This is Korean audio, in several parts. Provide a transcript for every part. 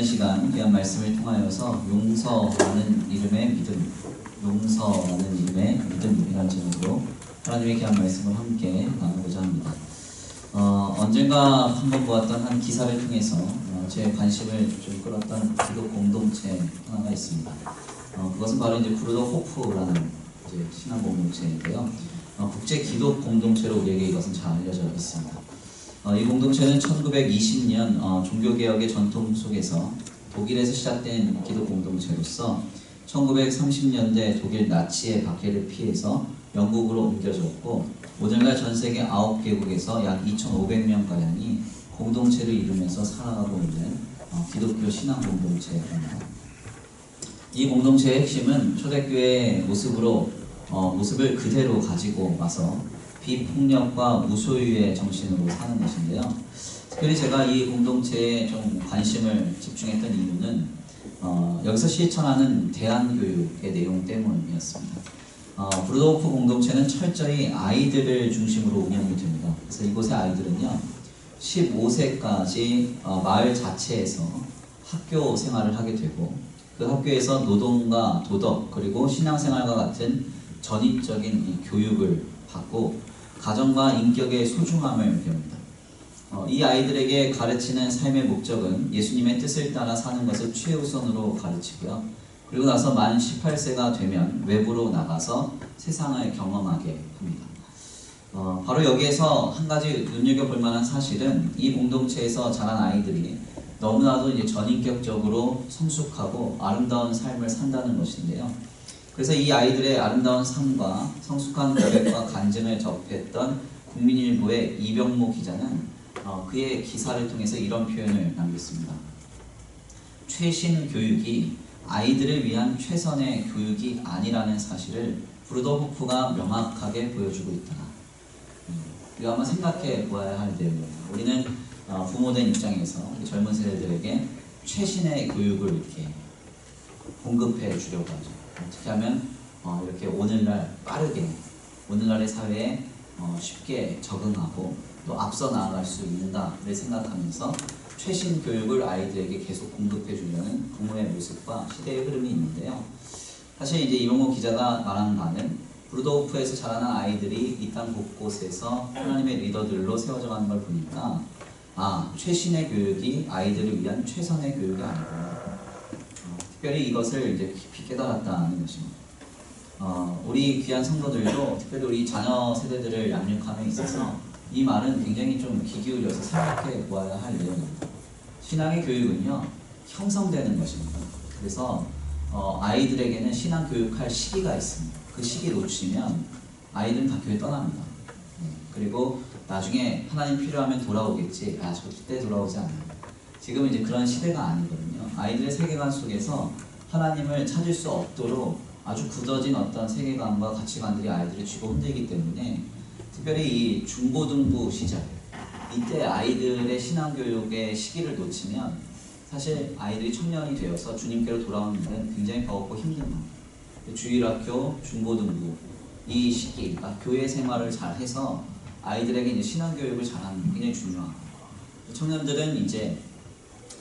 귀한 시간, 귀한 말씀을 통하여서 용서라는 이름의 믿음이라는 제목으로 하나님의 귀한 말씀을 함께 나누고자 합니다. 언젠가 한번 보았던 한 기사를 통해서 제 관심을 좀 끌었던 기독 공동체 하나가 있습니다. 그것은 바로 이제 브루더 호프라는 신앙 공동체인데요. 국제 기독 공동체로 우리에게 이것은 잘 알려져 있습니다. 이 공동체는 1920년 종교개혁의 전통 속에서 독일에서 시작된 기독 공동체로서 1930년대 독일 나치의 박해를 피해서 영국으로 옮겨졌고, 오늘날 전 세계 9개국에서 약 2,500명가량이 공동체를 이루면서 살아가고 있는 기독교 신앙 공동체입니다. 이 공동체의 핵심은 초대교회의 모습을 그대로 가지고 와서 비폭력과 무소유의 정신으로 사는 것인데요. 특별히 제가 이 공동체에 좀 관심을 집중했던 이유는 여기서 실천하는 대안교육의 내용 때문이었습니다. 브루더 호프 공동체는 철저히 아이들을 중심으로 운영이 됩니다. 그래서 이곳의 아이들은요, 15세까지 마을 자체에서 학교 생활을 하게 되고, 그 학교에서 노동과 도덕 그리고 신앙생활과 같은 전입적인 이 교육을 받고 가정과 인격의 소중함을 배웁니다. 이 아이들에게 가르치는 삶의 목적은 예수님의 뜻을 따라 사는 것을 최우선으로 가르치고요. 그리고 나서 만 18세가 되면 외부로 나가서 세상을 경험하게 합니다. 바로 여기에서 한 가지 눈여겨볼 만한 사실은 이 공동체에서 자란 아이들이 너무나도 이제 전인격적으로 성숙하고 아름다운 삶을 산다는 것인데요. 그래서 이 아이들의 아름다운 삶과 성숙한 고백과 간증을 접했던 국민일보의 이병모 기자는 그의 기사를 통해서 이런 표현을 남겼습니다. 최신 교육이 아이들을 위한 최선의 교육이 아니라는 사실을 브루더 호프가 명확하게 보여주고 있다. 우리가 한번 생각해 보아야 할 내용입니다. 우리는 부모된 입장에서 젊은 세대들에게 최신의 교육을 이렇게 공급해 주려고 하죠. 어떻게 하면 이렇게 오늘날 빠르게 오늘날의 사회에 쉽게 적응하고 또 앞서 나아갈 수 있는가를 생각하면서 최신 교육을 아이들에게 계속 공급해 주려는 부모의 모습과 시대의 흐름이 있는데요. 사실 이제 이병모 기자가 말하는 바는 브루더 호프에서 자라난 아이들이 이 땅 곳곳에서 하나님의 리더들로 세워져 가는 걸 보니까 최신의 교육이 아이들을 위한 최선의 교육이 아니구나. 특별히 이것을 이제 깊이 깨달았다는 것입니다. 우리 귀한 성도들도 특별히 우리 자녀 세대들을 양육함에 있어서 이 말은 굉장히 좀 귀 기울여서 생각해 보아야 할 내용입니다. 신앙의 교육은요, 형성되는 것입니다. 그래서 아이들에게는 신앙 교육할 시기가 있습니다. 그 시기 놓치면 아이들은 다 교회 떠납니다. 그리고 나중에 하나님 필요하면 돌아오겠지, 절대 돌아오지 않아요. 지금은 이제 그런 시대가 아니거든요. 아이들의 세계관 속에서 하나님을 찾을 수 없도록 아주 굳어진 어떤 세계관과 가치관들이 아이들을 쥐고 흔들기 때문에 특별히 이 중고등부 시절, 이때 아이들의 신앙교육의 시기를 놓치면 사실 아이들이 청년이 되어서 주님께로 돌아오는 일은 굉장히 버겁고 힘듭니다. 주일학교, 중고등부 이 시기, 교회 생활을 잘 해서 아이들에게 이제 신앙교육을 잘하는 게 굉장히 중요합니다. 청년들은 이제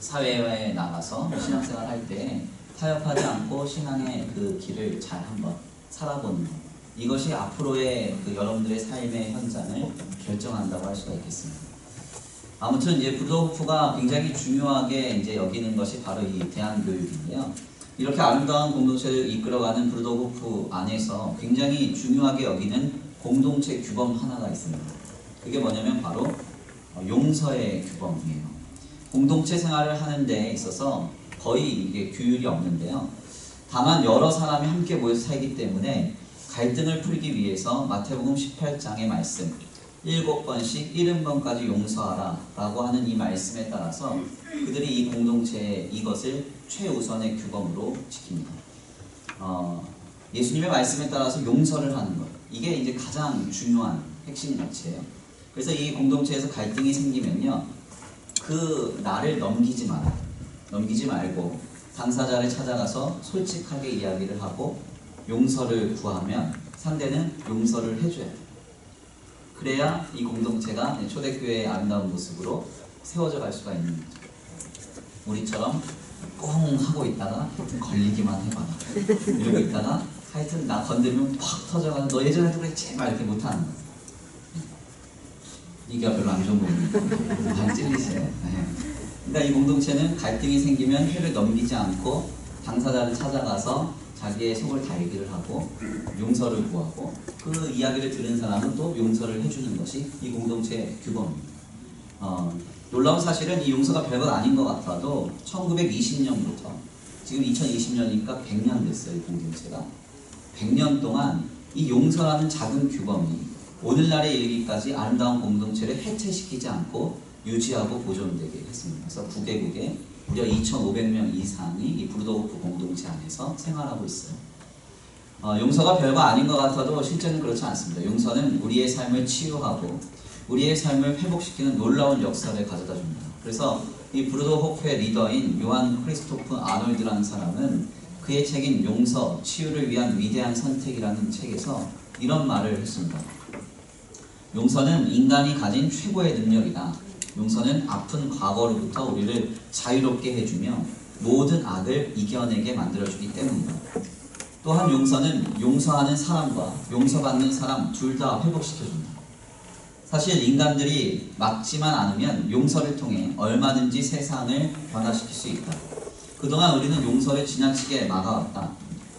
사회에 나가서 신앙생활 할 때 타협하지 않고 신앙의 그 길을 잘 한번 살아보는 것, 이것이 앞으로의 여러분들의 삶의 현장을 결정한다고 할 수가 있겠습니다. 아무튼 이제 브루더 호프가 굉장히 중요하게 이제 여기는 것이 바로 이 대안교육인데요. 이렇게 아름다운 공동체를 이끌어가는 브루더 호프 안에서 굉장히 중요하게 여기는 공동체 규범 하나가 있습니다. 그게 뭐냐면 바로 용서의 규범이에요. 공동체 생활을 하는 데 있어서 거의 이게 규율이 없는데요. 다만 여러 사람이 함께 모여서 살기 때문에 갈등을 풀기 위해서 마태복음 18장의 말씀 7번씩 70번까지 용서하라 라고 하는 이 말씀에 따라서 그들이 이 공동체에 이것을 최우선의 규범으로 지킵니다. 예수님의 말씀에 따라서 용서를 하는 것, 이게 이제 가장 중요한 핵심 가치예요. 그래서 이 공동체에서 갈등이 생기면요, 그 날을 넘기지 말고 당사자를 찾아가서 솔직하게 이야기를 하고 용서를 구하면 상대는 용서를 해줘야 돼요. 그래야 이 공동체가 초대교회의 아름다운 모습으로 세워져 갈 수가 있는 거죠. 우리처럼 꽁 하고 있다가 걸리기만 해봐라 이러고 있다가 하여튼 나 건드리면 팍 터져가지고 너 예전에도 그랬지? 막 이렇게 못하는 거야. 이게 별로 안 좋은 부분이에요. 많이 찔리지. 네. 그러니까 이 공동체는 갈등이 생기면 회를 넘기지 않고 당사자를 찾아가서 자기의 속을 다 얘기를 하고 용서를 구하고 그 이야기를 들은 사람은 또 용서를 해주는 것이 이 공동체의 규범입니다. 놀라운 사실은 이 용서가 별것 아닌 것 같아도 1920년부터 지금 2020년이니까 100년 됐어요. 이 공동체가 100년 동안 이 용서라는 작은 규범이 오늘날에 이르기까지 아름다운 공동체를 해체시키지 않고 유지하고 보존되게 했습니다. 그래서 9개국에 무려 2,500명 이상이 이 브루더호프 공동체 안에서 생활하고 있어요. 용서가 별거 아닌 것 같아도 실제는 그렇지 않습니다. 용서는 우리의 삶을 치유하고 우리의 삶을 회복시키는 놀라운 역사를 가져다 줍니다. 그래서 이 브루더호프의 리더인 요한 크리스토프 아놀드라는 사람은 그의 책인 용서, 치유를 위한 위대한 선택이라는 책에서 이런 말을 했습니다. 용서는 인간이 가진 최고의 능력이다. 용서는 아픈 과거로부터 우리를 자유롭게 해주며 모든 악을 이겨내게 만들어주기 때문이다. 또한 용서는 용서하는 사람과 용서받는 사람 둘 다 회복시켜준다. 사실 인간들이 막지만 않으면 용서를 통해 얼마든지 세상을 변화시킬 수 있다. 그동안 우리는 용서를 지나치게 막아왔다.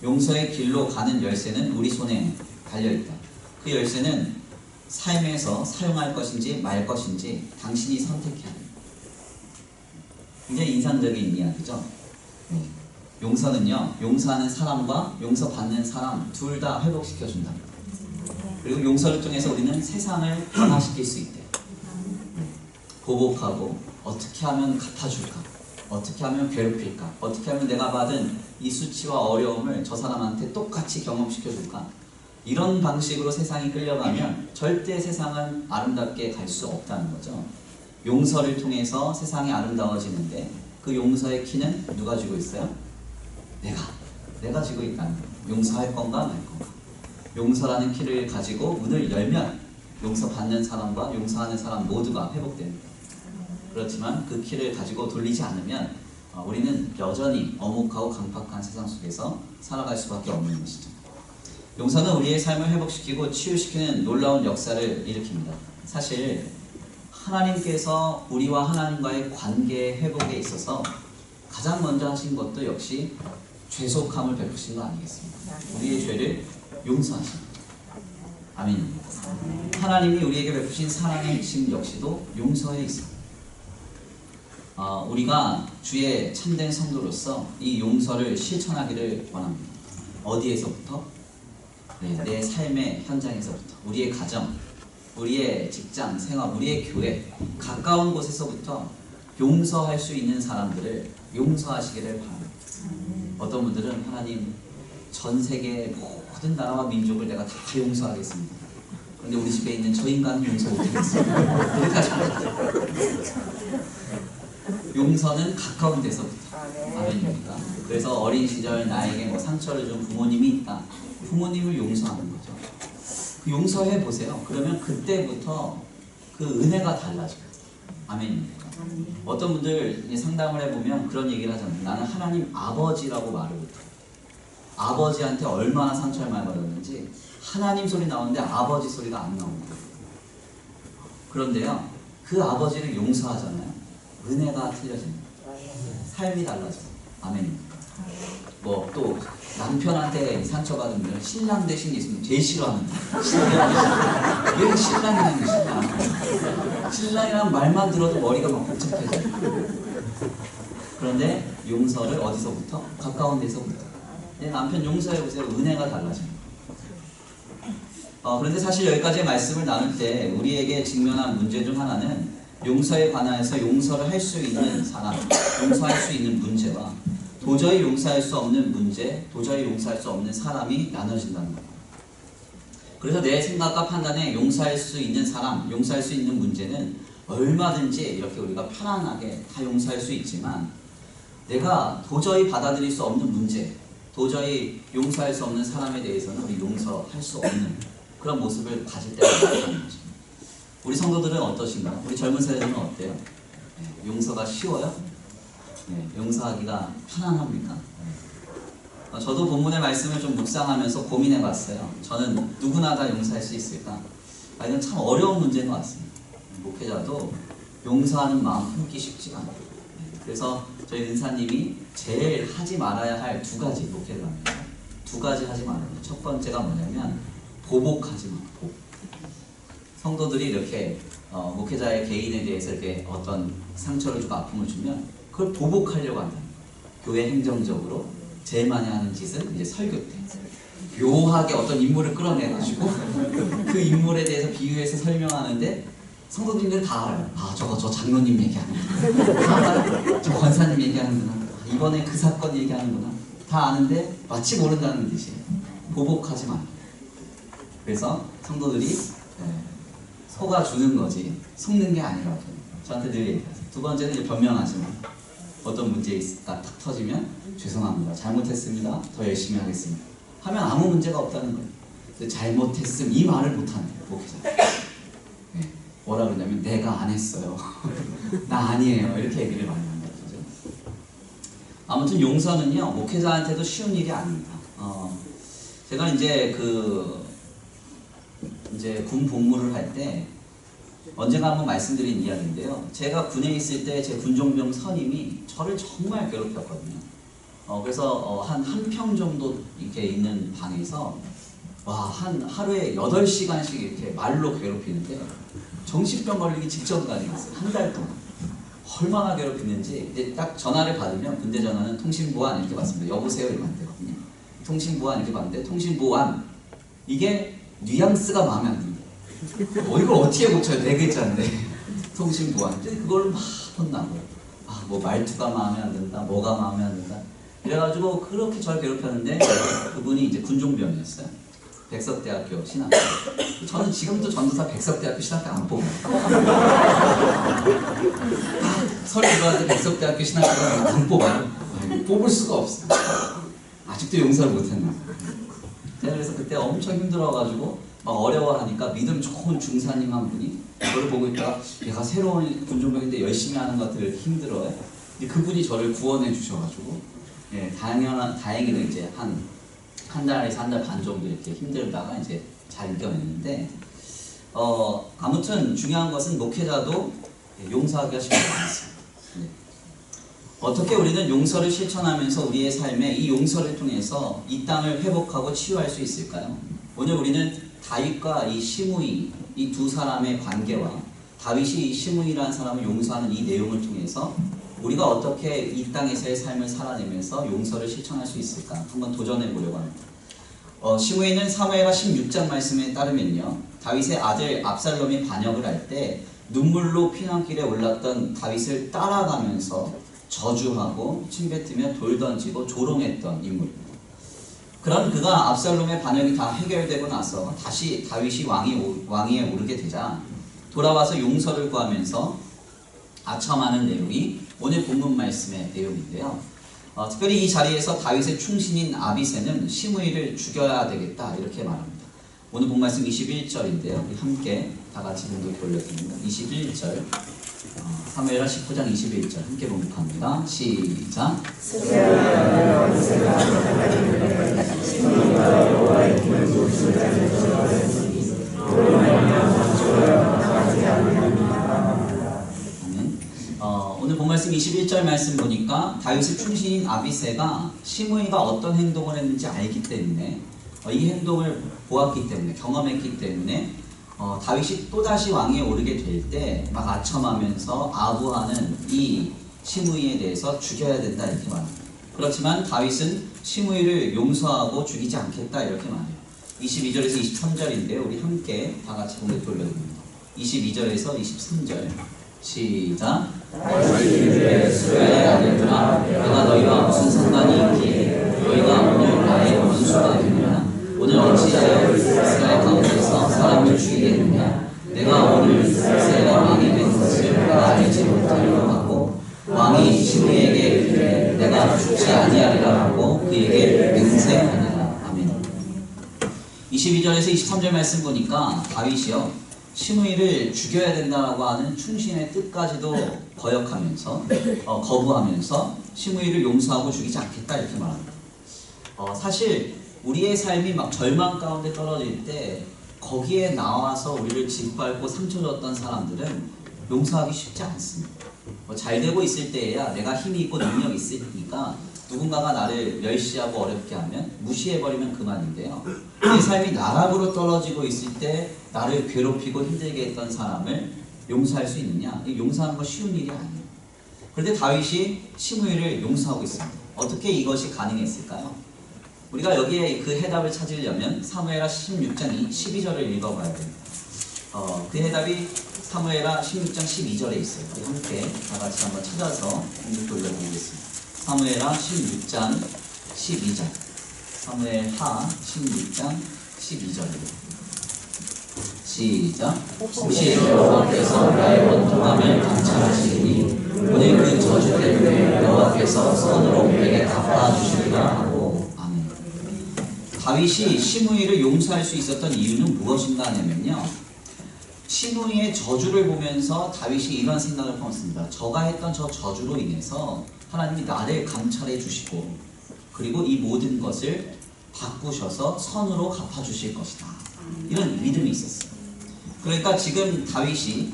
용서의 길로 가는 열쇠는 우리 손에 달려있다. 그 열쇠는 삶에서 사용할 것인지 말 것인지 당신이 선택해야 합니다. 굉장히 인상적인 이야기죠. 용서는요, 용서하는 사람과 용서받는 사람 둘 다 회복시켜준다. 그리고 용서를 통해서 우리는 세상을 변화시킬 수 있대. 보복하고 어떻게 하면 갚아줄까? 어떻게 하면 괴롭힐까? 어떻게 하면 내가 받은 이 수치와 어려움을 저 사람한테 똑같이 경험시켜줄까? 이런 방식으로 세상이 끌려가면 절대 세상은 아름답게 갈 수 없다는 거죠. 용서를 통해서 세상이 아름다워지는데 그 용서의 키는 누가 쥐고 있어요? 내가 쥐고 있다는 거예요. 용서할 건가 말 건가. 용서라는 키를 가지고 문을 열면 용서받는 사람과 용서하는 사람 모두가 회복됩니다. 그렇지만 그 키를 가지고 돌리지 않으면 우리는 여전히 어묵하고 강팍한 세상 속에서 살아갈 수밖에 없는 것이죠. 용서는 우리의 삶을 회복시키고 치유시키는 놀라운 역사를 일으킵니다. 사실 하나님께서 우리와 하나님과의 관계 회복에 있어서 가장 먼저 하신 것도 역시 죄속함을 베푸신 거 아니겠습니까? 우리의 죄를 용서하십니다. 아멘입니다. 하나님이 우리에게 베푸신 사랑의 핵심 역시도 용서에 있습니다. 우리가 주의 참된 성도로서 이 용서를 실천하기를 원합니다. 어디에서부터? 내 삶의 현장에서부터, 우리의 가정, 우리의 직장, 생활, 우리의 교회, 가까운 곳에서부터 용서할 수 있는 사람들을 용서하시기를 바랍니다. 어떤 분들은 하나님 전 세계 모든 나라와 민족을 내가 다 용서하겠습니다. 그런데 우리 집에 있는 저 인간은 용서 못하겠습니다. 그렇게 하지 마세요. 용서는 가까운 데서부터. 아멘입니까? 그래서 어린 시절 나에게 상처를 준 부모님이 있다. 부모님을 용서하는 거죠. 그 용서해 보세요. 그러면 그때부터 그 은혜가 달라져요. 아멘입니까? 어떤 분들 상담을 해보면 그런 얘기를 하잖아요. 나는 하나님 아버지라고 말을 못해요. 아버지한테 얼마나 상처를 많이 받았는지 하나님 소리 나오는데 아버지 소리가 안 나옵니다. 그런데요, 그 아버지를 용서하잖아요. 은혜가 틀려집니다. 삶이 달라져요. 아멘입니까? 또 남편한테 상처받으면 신랑 대신 있으면 제일 싫어하는 거예요. 왜 신랑이라는 신랑? 신랑이란 말만 들어도 머리가 막 복잡해져요. 그런데 용서를 어디서부터? 가까운 데서부터. 남편 용서해보세요. 은혜가 달라집니다. 그런데 사실 여기까지의 말씀을 나눌 때 우리에게 직면한 문제 중 하나는 용서에 관하여서 용서를 할 수 있는 사람, 용서할 수 있는 문제와 도저히 용서할 수 없는 문제, 도저히 용서할 수 없는 사람이 나눠진다는 거예요. 그래서 내 생각과 판단에 용서할 수 있는 사람, 용서할 수 있는 문제는 얼마든지 이렇게 우리가 편안하게 다 용서할 수 있지만 내가 도저히 받아들일 수 없는 문제, 도저히 용서할 수 없는 사람에 대해서는 우리 용서할 수 없는 그런 모습을 가질 때가 있다는 거죠. 우리 성도들은 어떠신가요? 우리 젊은 세대들은 어때요? 용서가 쉬워요? 용서하기가 편안합니까? 저도 본문의 말씀을 좀 묵상하면서 고민해 봤어요. 저는 누구나 다 용서할 수 있을까? 이건 참 어려운 문제인 것 같습니다. 목회자도 용서하는 마음 품기 쉽지가 않아요. 그래서 저희 은사님이 제일 하지 말아야 할 두 가지 목회를 합니다. 두 가지 하지 말아야 돼요. 첫 번째가 뭐냐면 보복하지 마. 성도들이 이렇게 목회자의 개인에 대해서 이렇게 어떤 상처를 주고 아픔을 주면 그걸 보복하려고 한다. 교회 행정적으로 제일 많이 하는 짓은 이제 설교 때 묘하게 어떤 인물을 끌어내가지고 그 인물에 대해서 비유해서 설명하는데 성도님들은 다 알아요. 저 장로님 얘기하는구나. 다 알아요. 저 권사님 얘기하는구나. 이번에 그 사건 얘기하는구나. 다 아는데 마치 모른다는 뜻이에요. 보복하지 마. 그래서 성도들이 속아주는 거지 속는 게 아니라고 저한테 늘 얘기하세요. 두 번째는 이제 변명하지 마. 어떤 문제가 탁 터지면 죄송합니다. 잘못했습니다. 더 열심히 하겠습니다. 하면 아무 문제가 없다는 거예요. 근데 잘못했음 이 말을 못하는 거예요. 목회자. 뭐라 그러냐면 내가 안 했어요. 나 아니에요. 이렇게 얘기를 많이 하는 거죠. 아무튼 용서는요 목회자한테도 쉬운 일이 아닙니다. 제가 이제 군 복무를 할 때 언젠가 한번 말씀드린 이야기인데요. 제가 군에 있을 때 제 군종병 선임이 저를 정말 괴롭혔거든요. 그래서 한 평 정도 이렇게 있는 방에서 하루에 8시간씩 이렇게 말로 괴롭히는데 정신병 걸리기 직전까지 갔어요. 한 달 동안. 얼마나 괴롭히는지 이제 딱 전화를 받으면 군대 전화는 통신보안 이렇게 받습니다. 여보세요 이렇게 안 되거든요. 통신보안 이렇게 받는데 통신보안 이게 뉘앙스가 마음에 안 듭니다. 이걸 어떻게 고쳐요? 4글자인데 통신보안. 그걸로 막 혼나고 뭐 말투가 마음에 안 든다, 뭐가 마음에 안 든다. 이래가지고 그렇게 저를 괴롭혔는데 그분이 이제 군종병이었어요. 백석대학교 신학교. 저는 지금도 전도사 백석대학교 신학교 안 뽑아요. 서류 들어갈 때 백석대학교 신학교를 안 뽑아요. 뽑을 수가 없어요. 아직도 용서를 못했나. 제가 그래서 그때 엄청 힘들어가지고 막 어려워하니까 믿음 좋은 중사님 한 분이 저를 보고 있다가 얘가 새로운 군종병인데 열심히 하는 것 같아 힘들어요. 근데 그분이 저를 구원해 주셔가지고 다행히도 이제 한 달에서 한 달 반 정도 이렇게 힘들다가 이제 잘 이겨냈는데 아무튼 중요한 것은 목회자도 용서하기가 쉽지 않습니다. 어떻게 우리는 용서를 실천하면서 우리의 삶에 이 용서를 통해서 이 땅을 회복하고 치유할 수 있을까요? 오늘 우리는 다윗과 이 시므이 이 두 사람의 관계와 다윗이 이 시므이라는 사람을 용서하는 이 내용을 통해서 우리가 어떻게 이 땅에서의 삶을 살아내면서 용서를 실천할 수 있을까 한번 도전해 보려고 합니다. 시므이는 사무엘하 16장 말씀에 따르면요 다윗의 아들 압살롬이 반역을 할 때 눈물로 피난길에 올랐던 다윗을 따라가면서 저주하고 침뱉으며 돌 던지고 조롱했던 인물입니다. 그런 그가 압살롬의 반역이 다 해결되고 나서 다시 다윗이 왕위에 오르게 되자 돌아와서 용서를 구하면서 아첨하는 내용이 오늘 본문 말씀의 내용인데요. 특별히 이 자리에서 다윗의 충신인 아비새는 시므이를 죽여야 되겠다 이렇게 말합니다. 오늘 본 말씀 21절인데요. 우리 함께 다 같이 공독 올려드립니다. 21절 사무엘하 19장 21절 함께 봉독합니다. 시작. 오늘 본 말씀 21절 말씀 보니까 다윗의 충신인 아비새가 시므이가 어떤 행동을 했는지 알기 때문에 이 행동을 보았기 때문에 경험했기 때문에 다윗이 또다시 왕위에 오르게 될 때 막 아첨하면서 아부하는 이 시므이에 대해서 죽여야 된다 이렇게 말합니다. 그렇지만 다윗은 시므이를 용서하고 죽이지 않겠다 이렇게 말해요. 22절에서 23절인데요. 우리 함께 다 같이 공독 돌려드립니다. 22절에서 23절 시작. 이스라엘의 아들들아 내가 너희와 무슨 상관이 있기에 너희가 오늘 나의 원수가 되느냐. 오늘 어찌하여 이스라엘 가운데서 사람을 죽이겠느냐. 내가 오늘 이스라엘의 왕이 된 것을 그가 알지 못하리라 하고 왕이 시므이에게 이르되 내가 죽지 아니하리라 하고 그에게 맹세하니라. 아멘. 22절에서 23절 말씀 보니까 다윗이요 시므이를 죽여야 된다라고 하는 충신의 뜻까지도 거부하면서 시므이를 용서하고 죽이지 않겠다 이렇게 말합니다. 사실 우리의 삶이 막 절망 가운데 떨어질 때 거기에 나와서 우리를 짓밟고 상처 줬던 사람들은 용서하기 쉽지 않습니다. 잘 되고 있을 때에야 내가 힘이 있고 능력이 있으니까 누군가가 나를 멸시하고 어렵게 하면 무시해버리면 그만인데요. 내 삶이 나락으로 떨어지고 있을 때 나를 괴롭히고 힘들게 했던 사람을 용서할 수 있느냐? 용서하는 거 쉬운 일이 아니에요. 그런데 다윗이 시므이를 용서하고 있습니다. 어떻게 이것이 가능했을까요? 우리가 여기에 그 해답을 찾으려면 사무엘하 16장 12절을 읽어봐야 됩니다. 그 해답이 사무엘하 16장 12절에 있어요. 우리 함께 다 같이 한번 찾아서 공독 돌려보겠습니다. 사무엘하 16장 12절. 사무엘하 16장 12절입니다. 시작. 혹시 여호와께서 나의 원통함을 감찰하시니 오늘 그 저주 때문에 여호와께서 선으로 내게 갚아주시리라 하고. 아멘. 다윗이 시므이를 용서할 수 있었던 이유는 무엇인가 하냐면요, 시므이의 저주를 보면서 다윗이 이런 생각을 품었습니다. 저가 했던 저 저주로 인해서 하나님이 나를 감찰해 주시고 그리고 이 모든 것을 바꾸셔서 선으로 갚아주실 것이다. 이런 믿음이 있었어요. 그러니까 지금 다윗이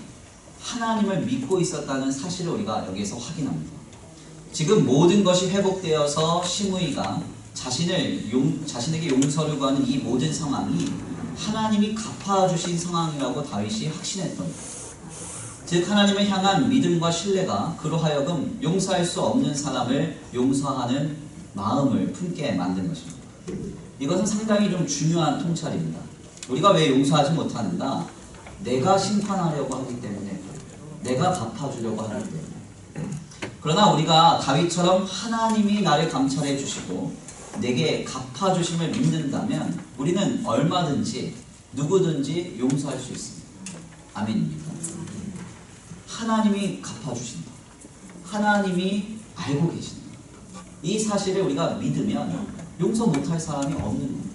하나님을 믿고 있었다는 사실을 우리가 여기에서 확인합니다. 지금 모든 것이 회복되어서 시므이가 자신에게 용서를 구하는 이 모든 상황이 하나님이 갚아주신 상황이라고 다윗이 확신했던 거예요. 즉 하나님을 향한 믿음과 신뢰가 그로 하여금 용서할 수 없는 사람을 용서하는 마음을 품게 만든 것입니다. 이것은 상당히 좀 중요한 통찰입니다. 우리가 왜 용서하지 못하는가? 내가 심판하려고 하기 때문에, 내가 갚아주려고 하기 때문에. 그러나 우리가 다윗처럼 하나님이 나를 감찰해 주시고 내게 갚아주심을 믿는다면 우리는 얼마든지 누구든지 용서할 수 있습니다. 아멘입니까? 하나님이 갚아주신다. 하나님이 알고 계신다. 이 사실을 우리가 믿으면 용서 못할 사람이 없는 겁니다.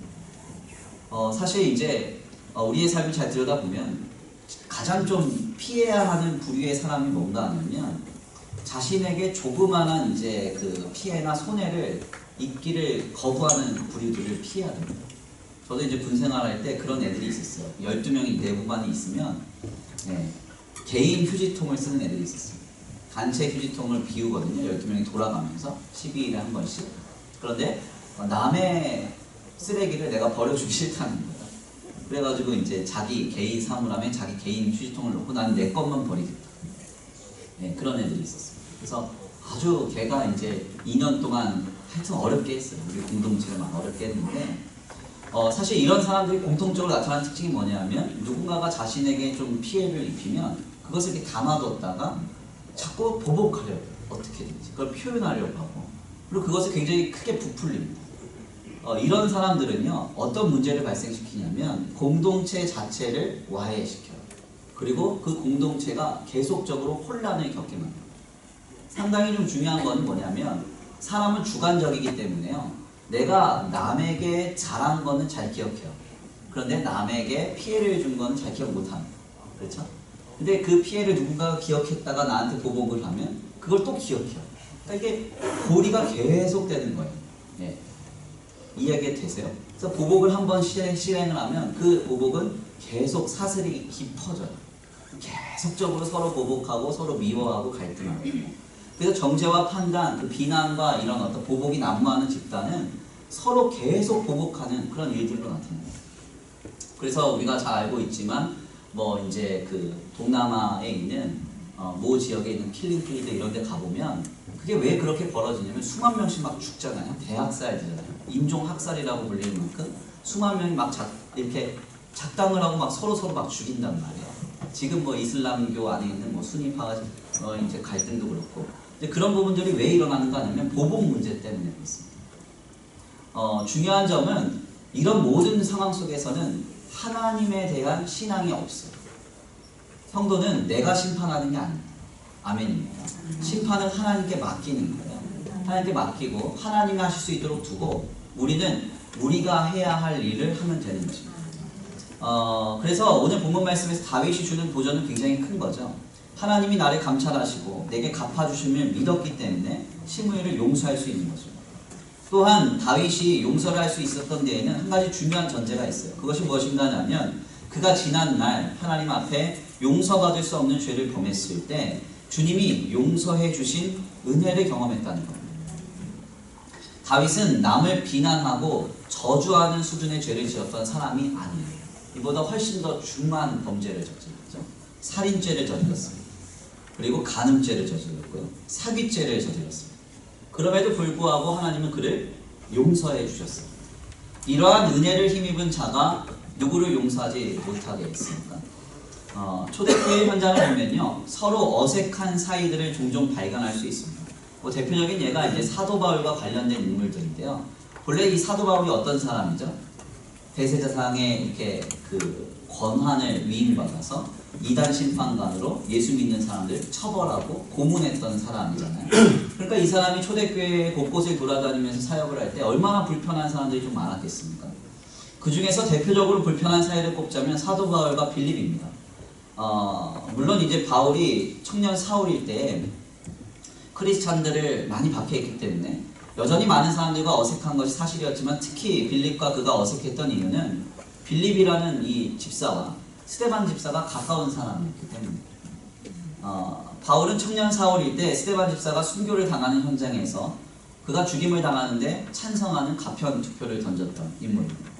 사실 이제 우리의 삶을 잘 들여다보면 가장 좀 피해야 하는 부류의 사람이 뭔가 하냐면 자신에게 조그마한 이제 그 피해나 손해를 입기를 거부하는 부류들을 피해야 됩니다. 저도 이제 군 생활할 때 그런 애들이 있었어요. 12명이 내부반이 있으면 개인 휴지통을 쓰는 애들이 있었어요. 단체 휴지통을 비우거든요. 12명이 돌아가면서 12일에 한 번씩. 그런데 남의 쓰레기를 내가 버려주기 싫다는 거예요. 그래가지고 이제 자기 개인 사물함에 자기 개인 휴지통을 놓고 나는 내 것만 버리겠다. 그런 애들이 있었어요. 그래서 아주 걔가 이제 2년 동안 하여튼 어렵게 했어요. 우리 공동체를 막 어렵게 했는데 사실 이런 사람들이 공통적으로 나타나는 특징이 뭐냐면 누군가가 자신에게 좀 피해를 입히면 그것을 이렇게 담아뒀다가 자꾸 보복하려고 해요. 어떻게든지 그걸 표현하려고 하고 그리고 그것을 굉장히 크게 부풀립니다. 이런 사람들은요 어떤 문제를 발생시키냐면 공동체 자체를 와해시켜요. 그리고 그 공동체가 계속적으로 혼란을 겪게 만듭니다. 상당히 좀 중요한 건 뭐냐면 사람은 주관적이기 때문에요. 내가 남에게 잘한 거는 잘 기억해요. 그런데 남에게 피해를 준 거는 잘 기억 못합니다. 그렇죠? 근데 그 피해를 누군가가 기억했다가 나한테 보복을 하면 그걸 또 기억해요. 그러니까 이게 고리가 계속 되는 거예요. 이해가 되세요? 그래서 보복을 한번 실행을 하면 그 보복은 계속 사슬이 깊어져요. 계속적으로 서로 보복하고 서로 미워하고 갈등하고. 그래서 정죄와 판단, 그 비난과 이런 어떤 보복이 난무하는 집단은 서로 계속 보복하는 그런 일들로 나타납니다. 그래서 우리가 잘 알고 있지만 뭐 이제 그 동남아에 있는 모 지역에 있는 킬링필드 이런 데 가보면 그게 왜 그렇게 벌어지냐면 수만 명씩 막 죽잖아요. 대학살이잖아요. 인종학살이라고 불리는 만큼 수만 명이 막 이렇게 작당을 하고 막 서로 막 죽인단 말이에요. 지금 뭐 이슬람교 안에 있는 뭐 순위파 이제 갈등도 그렇고. 근데 그런 부분들이 왜 일어나는가 하면 보복 문제 때문에 그렇습니다. 중요한 점은 이런 모든 상황 속에서는 하나님에 대한 신앙이 없어요. 성도는 내가 심판하는 게 아닙니다. 아멘입니다. 심판은 하나님께 맡기는 거예요. 하나님께 맡기고 하나님이 하실 수 있도록 두고 우리는 우리가 해야 할 일을 하면 되는 것입니다. 그래서 오늘 본문 말씀에서 다윗이 주는 도전은 굉장히 큰 거죠. 하나님이 나를 감찰하시고 내게 갚아주심을 믿었기 때문에 시므이를 용서할 수 있는 거죠. 또한 다윗이 용서를 할 수 있었던 데에는 한 가지 중요한 전제가 있어요. 그것이 무엇인가 하면 그가 지난날 하나님 앞에 용서받을 수 없는 죄를 범했을 때 주님이 용서해 주신 은혜를 경험했다는 겁니다. 다윗은 남을 비난하고 저주하는 수준의 죄를 지었던 사람이 아니에요. 이보다 훨씬 더 중한 범죄를 저질렀죠. 살인죄를 저질렀습니다. 그리고 간음죄를 저질렀고요. 사기죄를 저질렀습니다. 그럼에도 불구하고 하나님은 그를 용서해 주셨어요. 이러한 은혜를 힘입은 자가 누구를 용서하지 못하게 했습니까? 초대교회 현장을 보면요, 서로 어색한 사이들을 종종 발견할 수 있습니다. 대표적인 예가 이제 사도 바울과 관련된 인물들인데요. 본래 이 사도 바울이 어떤 사람이죠? 대제사장의 이렇게 그 권한을 위임받아서 이단 심판관으로 예수 믿는 사람들 처벌하고 고문했던 사람이잖아요. 그러니까 이 사람이 초대교회 곳곳을 돌아다니면서 사역을 할 때 얼마나 불편한 사람들이 좀 많았겠습니까? 그 중에서 대표적으로 불편한 사이를 꼽자면 사도 바울과 빌립입니다. 물론 이제 바울이 청년 사울일 때 크리스찬들을 많이 박해했기 때문에 여전히 많은 사람들과 어색한 것이 사실이었지만 특히 빌립과 그가 어색했던 이유는 빌립이라는 이 집사와 스데반 집사가 가까운 사람이었기 때문입니다. 바울은 청년 사울일 때 스데반 집사가 순교를 당하는 현장에서 그가 죽임을 당하는데 찬성하는 가편 투표를 던졌던 인물입니다.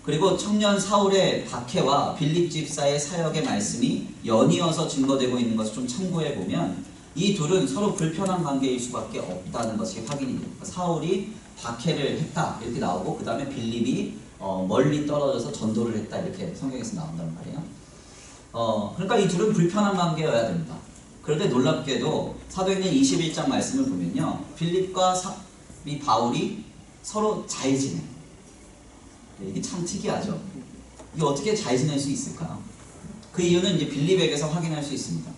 그리고 청년 사울의 박해와 빌립 집사의 사역의 말씀이 연이어서 증거되고 있는 것을 좀 참고해 보면 이 둘은 서로 불편한 관계일 수밖에 없다는 것이 확인이 됩니다. 사울이 박해를 했다 이렇게 나오고 그 다음에 빌립이 멀리 떨어져서 전도를 했다 이렇게 성경에서 나온단 말이에요. 그러니까 이 둘은 불편한 관계여야 됩니다. 그런데 놀랍게도 사도행전 21장 말씀을 보면요, 빌립과 이 바울이 서로 잘 지내. 이게 참 특이하죠. 이게 어떻게 잘 지낼 수 있을까요? 그 이유는 이제 빌립에게서 확인할 수 있습니다.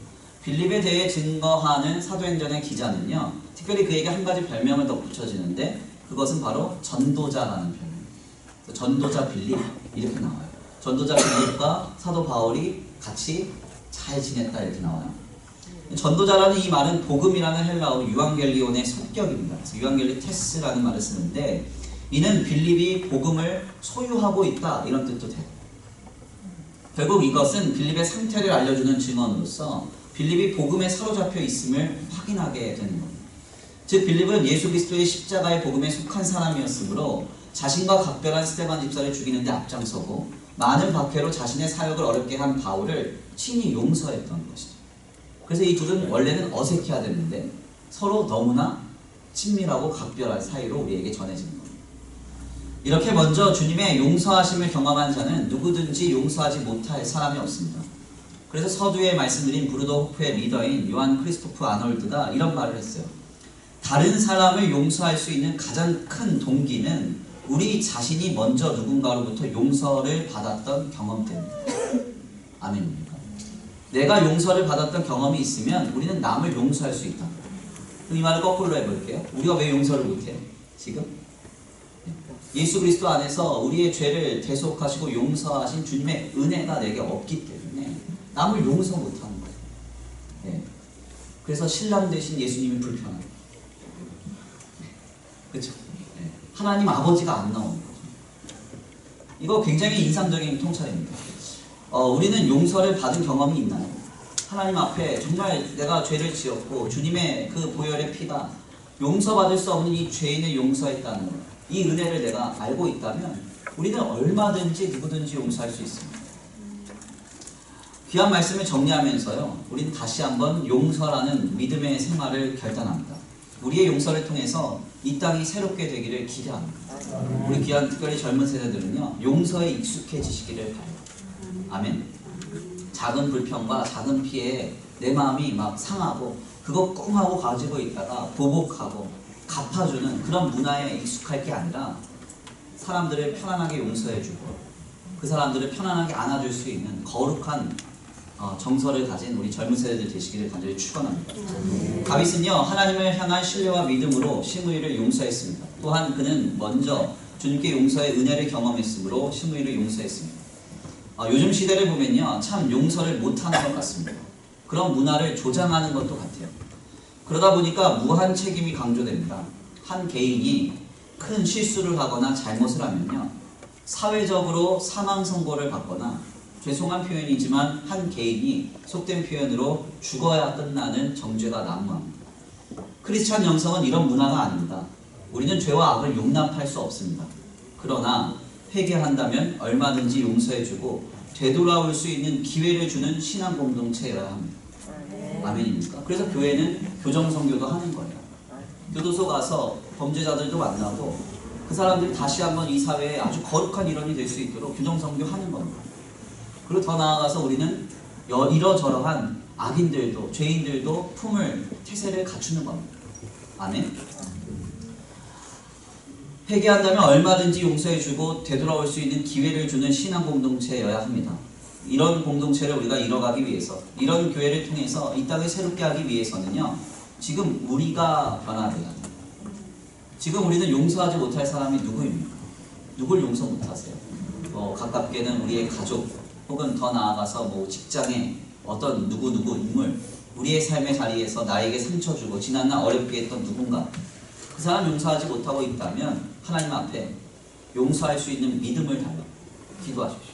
빌립에 대해 증거하는 사도행전의 기자는요, 특별히 그에게 한 가지 별명을 덧붙여지는데 그것은 바로 전도자라는 별명입니다. 전도자 빌립 이렇게 나와요. 전도자 빌립과 사도 바울이 같이 잘 지냈다 이렇게 나와요. 전도자라는 이 말은 복음이라는 헬라어 유앙겔리온의 속격입니다. 그래서 유앙겔리테스라는 말을 쓰는데 이는 빌립이 복음을 소유하고 있다 이런 뜻도 돼요. 결국 이것은 빌립의 상태를 알려주는 증언으로서 빌립이 복음에 사로잡혀 있음을 확인하게 되는 겁니다. 즉 빌립은 예수 그리스도의 십자가의 복음에 속한 사람이었으므로 자신과 각별한 스데반 집사를 죽이는데 앞장서고 많은 박해로 자신의 사역을 어렵게 한 바울을 친히 용서했던 것이죠. 그래서 이 둘은 원래는 어색해야 되는데 서로 너무나 친밀하고 각별한 사이로 우리에게 전해지는 겁니다. 이렇게 먼저 주님의 용서하심을 경험한 자는 누구든지 용서하지 못할 사람이 없습니다. 그래서 서두에 말씀드린 브루더 호프의 리더인 요한 크리스토프 아놀드가 이런 말을 했어요. 다른 사람을 용서할 수 있는 가장 큰 동기는 우리 자신이 먼저 누군가로부터 용서를 받았던 경험 때문입니다. 아멘입니까? 내가 용서를 받았던 경험이 있으면 우리는 남을 용서할 수 있다. 이 말을 거꾸로 해볼게요. 우리가 왜 용서를 못해요? 지금? 예수 그리스도 안에서 우리의 죄를 대속하시고 용서하신 주님의 은혜가 내게 없기 때문에 남을 용서 못하는 거예요. 네. 그래서 신랑 대신 예수님이 불편한 거예요. 그렇죠? 네. 하나님 아버지가 안 나오는 거죠. 이거 굉장히 인상적인 통찰입니다. 우리는 용서를 받은 경험이 있나요? 하나님 앞에 정말 내가 죄를 지었고 주님의 그 보혈의 피가 용서받을 수 없는 이 죄인을 용서했다는 이 은혜를 내가 알고 있다면 우리는 얼마든지 누구든지 용서할 수 있습니다. 귀한 말씀을 정리하면서요, 우리는 다시 한번 용서라는 믿음의 생활을 결단합니다. 우리의 용서를 통해서 이 땅이 새롭게 되기를 기대합니다. 우리 귀한 특별히 젊은 세대들은요, 용서에 익숙해지시기를 바랍니다. 아멘. 작은 불평과 작은 피해에 내 마음이 막 상하고 그거 꽁하고 가지고 있다가 보복하고 갚아주는 그런 문화에 익숙할 게 아니라 사람들을 편안하게 용서해주고 그 사람들을 편안하게 안아줄 수 있는 거룩한 정서를 가진 우리 젊은 세대들 되시기를 간절히 축원합니다. 다윗은요, 하나님을 향한 신뢰와 믿음으로 시므이를 용서했습니다. 또한 그는 먼저 주님께 용서의 은혜를 경험했으므로 시므이를 용서했습니다. 요즘 시대를 보면요, 참 용서를 못하는 것 같습니다. 그런 문화를 조장하는 것도 같아요. 그러다 보니까 무한 책임이 강조됩니다. 한 개인이 큰 실수를 하거나 잘못을 하면요, 사회적으로 사망 선고를 받거나, 죄송한 표현이지만 한 개인이 속된 표현으로 죽어야 끝나는 정죄가 난무합니다. 크리스찬 영성은 이런 문화가 아닙니다. 우리는 죄와 악을 용납할 수 없습니다. 그러나 회개한다면 얼마든지 용서해주고 되돌아올 수 있는 기회를 주는 신앙 공동체여야 합니다. 아멘입니까? 그래서 교회는 교정선교도 하는 거예요. 교도소 가서 범죄자들도 만나고 그 사람들이 다시 한번 이 사회에 아주 거룩한 일원이 될 수 있도록 교정선교 하는 겁니다. 그리고 더 나아가서 우리는 이러저러한 악인들도 죄인들도 품을 태세를 갖추는 겁니다. 아멘. 회개한다면 얼마든지 용서해주고 되돌아올 수 있는 기회를 주는 신앙 공동체여야 합니다. 이런 공동체를 우리가 이뤄가기 위해서, 이런 교회를 통해서 이 땅을 새롭게 하기 위해서는요, 지금 우리가 변화돼야 합니다. 지금 우리는 용서하지 못할 사람이 누구입니까? 누굴 용서 못하세요? 가깝게는 우리의 가족, 혹은 더 나아가서 직장에 어떤 누구 인물, 우리의 삶의 자리에서 나에게 상처 주고 지난날 어렵게 했던 누군가, 그 사람 용서하지 못하고 있다면 하나님 앞에 용서할 수 있는 믿음을 달라 기도하십시오.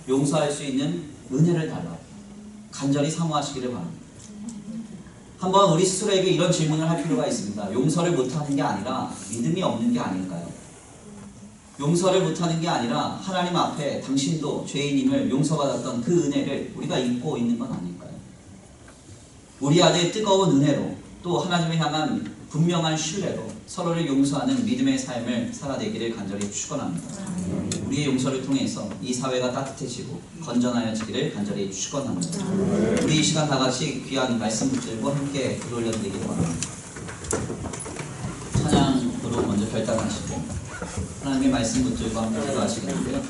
용서할 수 있는 은혜를 달라 간절히 사모하시기를 바랍니다. 한번 우리 스스로에게 이런 질문을 할 필요가 있습니다. 용서를 못하는 게 아니라 믿음이 없는 게 아닐까요? 용서를 못하는 게 아니라 하나님 앞에 당신도 죄인임을 용서받았던 그 은혜를 우리가 잊고 있는 건 아닐까요? 우리 안에 뜨거운 은혜로 또 하나님을 향한 분명한 신뢰로 서로를 용서하는 믿음의 삶을 살아내기를 간절히 축원합니다. 우리의 용서를 통해서 이 사회가 따뜻해지고 건전하여지기를 간절히 축원합니다. 우리 이 시간 다 같이 귀한 말씀 붙들고 함께 기도 올려드리기 바랍니다. 찬양으로 먼저 결단하시고 하나님의 말씀 붙들고 함께 기도하시겠는데요.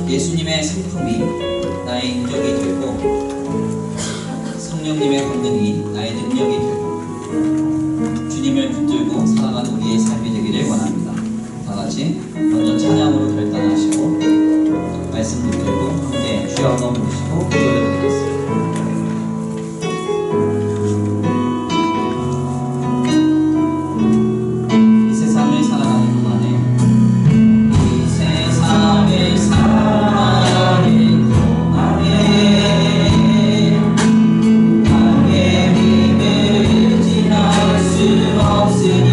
예수님의 성품이 나의 인격이 되고 성령님의 권능이 나의 능력이 되고 주님을 붙들고 살아가는 우리의 삶이 되기를 원합니다. 다같이 먼저 찬양으로 결단하시고 말씀 붙들고 함께 주여 한번 부르시고 기도를 드리겠습니다. 없으니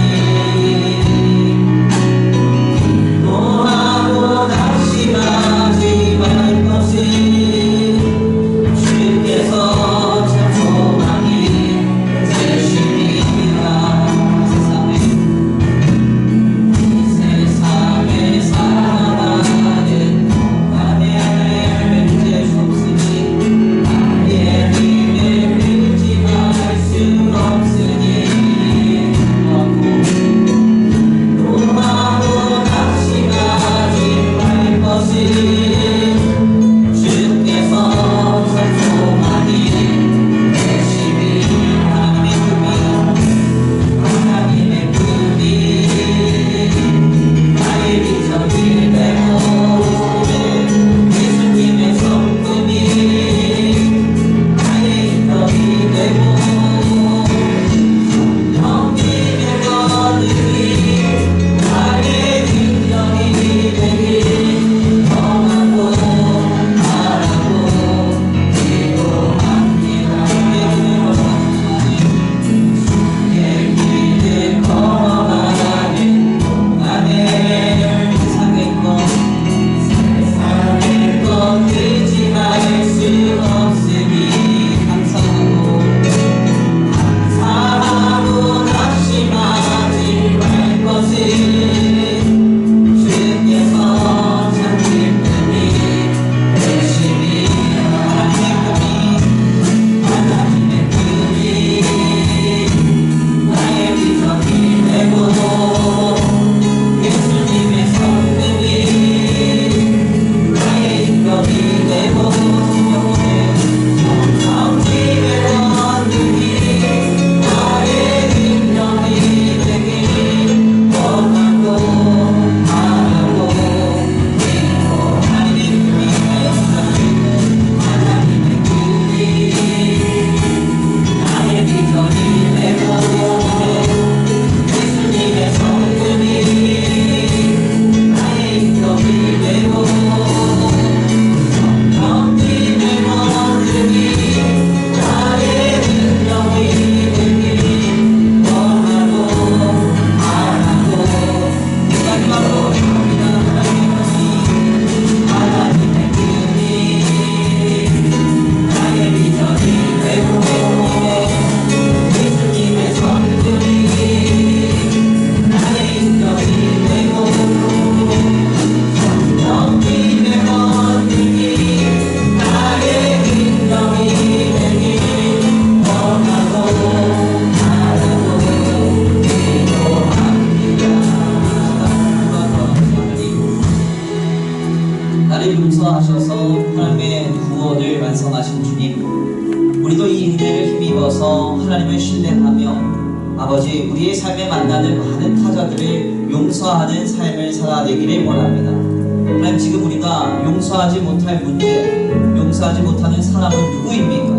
힘입어서 하나님을 신뢰하며 아버지 우리의 삶에 만나는 많은 타자들을 용서하는 삶을 살아내기를 원합니다. 하나님, 지금 우리가 용서하지 못할 문제, 용서하지 못하는 사람은 누구입니까?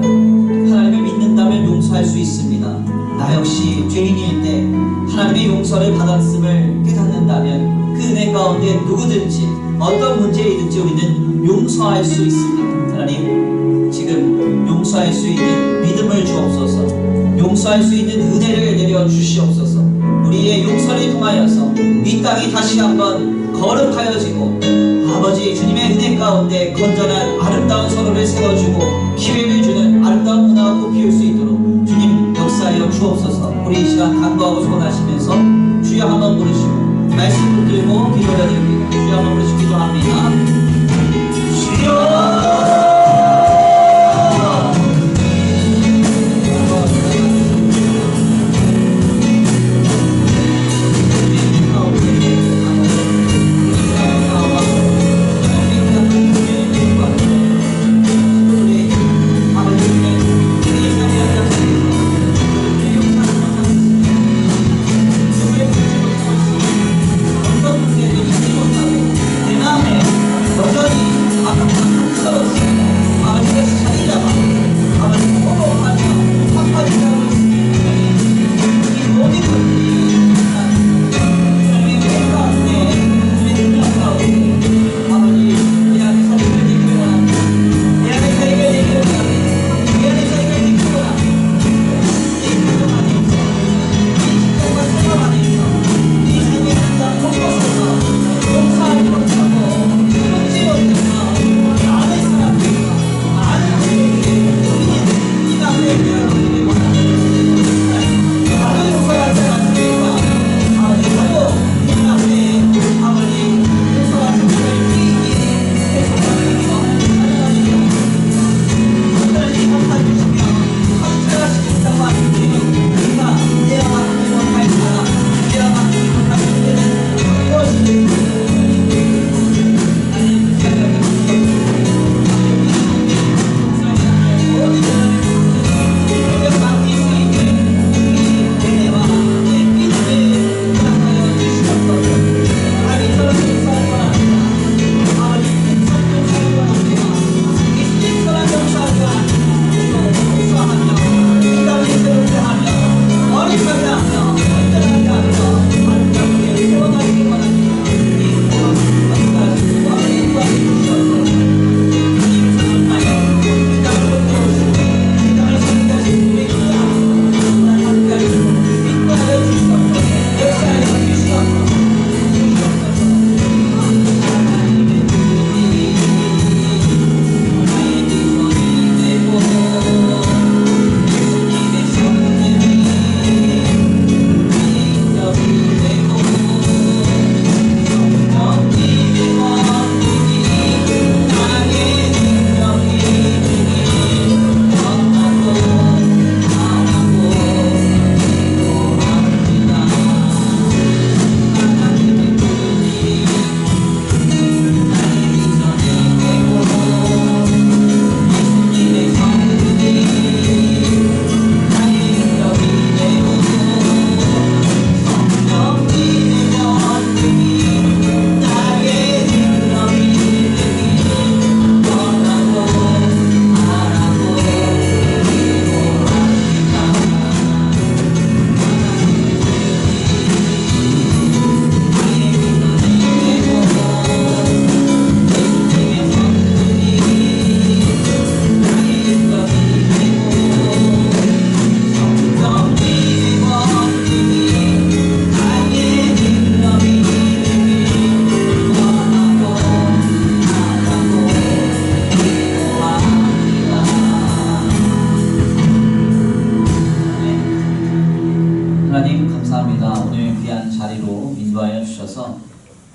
하나님을 믿는다면 용서할 수 있습니다. 나 역시 죄인일 때 하나님의 용서를 받았음을 깨닫는다면 그 은혜 가운데 누구든지 어떤 문제이든지 우리는 용서할 수 있습니다. 하나님, 지금 용서할 수 있는 믿음을 주옵소서. 용서할 수 있는 은혜를 내려 주시옵소서. 우리의 용서를 통하여서 이 땅이 다시 한번 거룩하여지고 아버지 주님의 은혜 가운데 건전한 아름다운 서로를 세워주고 기회를 주는 아름다운 문화가 꽃피울 수 있도록 주님 역사하여 주옵소서. 우리 이 시간 간구하고 소원하시면서 주여 한번 부르시고 말씀 붙들고 기도드립니다. 주여 한번 부르시고 기도합니다. 주여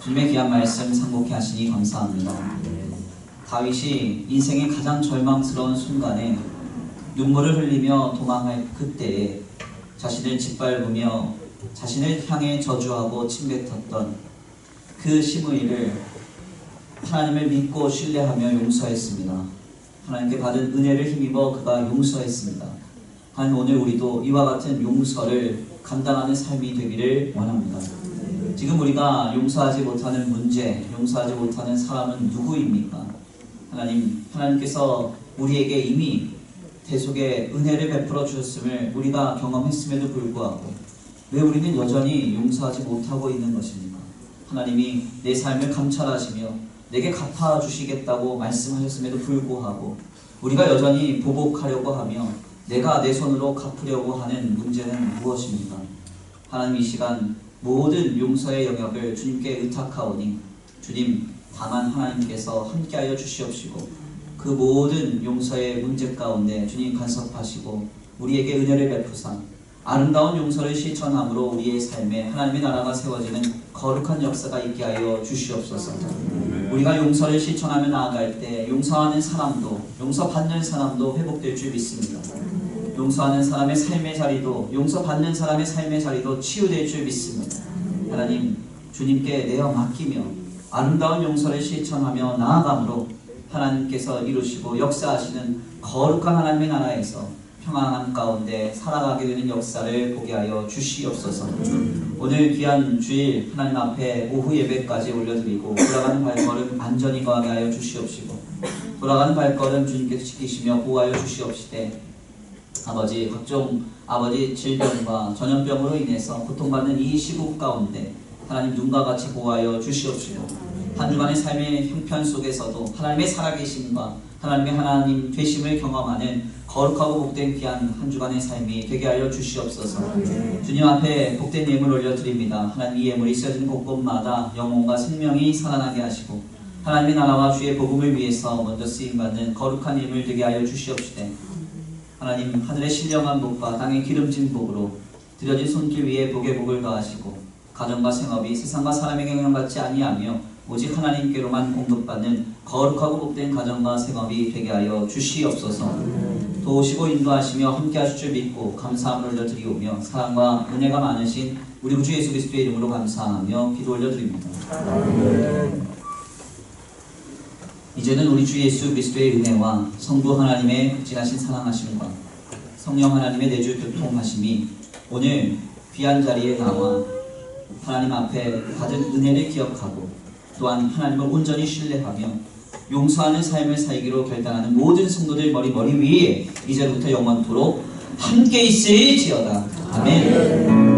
주님의 귀한 말씀 상고케 하시니 감사합니다. 다윗이 인생의 가장 절망스러운 순간에 눈물을 흘리며 도망할 그때에 자신을 짓밟으며 자신을 향해 저주하고 침뱉었던 그 시므이를 하나님을 믿고 신뢰하며 용서했습니다. 하나님께 받은 은혜를 힘입어 그가 용서했습니다. 하나님 오늘 우리도 이와 같은 용서를 감당하는 삶이 되기를 원합니다. 지금 우리가 용서하지 못하는 문제, 용서하지 못하는 사람은 누구입니까? 하나님께서 우리에게 이미 대속의 은혜를 베풀어 주셨음을 우리가 경험했음에도 불구하고 왜 우리는 여전히 용서하지 못하고 있는 것입니까? 하나님이 내 삶을 감찰하시며 내게 갚아주시겠다고 말씀하셨음에도 불구하고 우리가 여전히 보복하려고 하며 내가 내 손으로 갚으려고 하는 문제는 무엇입니까? 하나님 이 시간 모든 용서의 영역을 주님께 의탁하오니 주님 다만 하나님께서 함께하여 주시옵시고 그 모든 용서의 문제 가운데 주님 간섭하시고 우리에게 은혜를 베푸사 아름다운 용서를 실천함으로 우리의 삶에 하나님의 나라가 세워지는 거룩한 역사가 있게 하여 주시옵소서. 우리가 용서를 실천하며 나아갈 때 용서하는 사람도 용서받는 사람도 회복될 줄 믿습니다. 용서하는 사람의 삶의 자리도 용서받는 사람의 삶의 자리도 치유될 줄 믿습니다. 하나님 주님께 내어 맡기며 아름다운 용서를 실천하며 나아감으로 하나님께서 이루시고 역사하시는 거룩한 하나님의 나라에서 평안함 가운데 살아가게 되는 역사를 보게 하여 주시옵소서. 오늘 귀한 주일 하나님 앞에 오후 예배까지 올려드리고 돌아가는 발걸음 안전히 거하게 하여 주시옵시고 돌아가는 발걸음 주님께서 지키시며 보호하여 주시옵시되 아버지 각종 질병과 전염병으로 인해서 고통받는 이 시국 가운데 하나님 눈과 같이 보호하여 주시옵시고 한 주간의 삶의 형편 속에서도 하나님의 살아계심과 하나님의 하나님 되심을 경험하는 거룩하고 복된 귀한 한 주간의 삶이 되게 하여 주시옵소서. 주님 앞에 복된 예물 올려드립니다. 하나님 이 예물이 쓰여지는 곳곳마다 영혼과 생명이 살아나게 하시고 하나님의 나라와 주의 복음을 위해서 먼저 쓰임받는 거룩한 예물 되게 하여 주시옵시되 하나님 하늘의 신령한 복과 땅의 기름진 복으로 드려진 손길 위에 복의 복을 더하시고 가정과 생업이 세상과 사람에게 영향받지 아니하며 오직 하나님께로만 공급받는 거룩하고 복된 가정과 생업이 되게 하여 주시옵소서. 도우시고 인도하시며 함께 하실 줄 믿고 감사함을 올려드리오며 사랑과 은혜가 많으신 우리 주 예수 그리스도의 이름으로 감사하며 기도 올려드립니다. 이제는 우리 주 예수 그리스도의 은혜와 성부 하나님의 극진하신 사랑하심과 성령 하나님의 내주 교통하심이 오늘 귀한 자리에 나와 하나님 앞에 받은 은혜를 기억하고 또한 하나님을 온전히 신뢰하며 용서하는 삶을 살기로 결단하는 모든 성도들 머리 위에 이제부터 영원토록 함께 있을지어다. 아멘.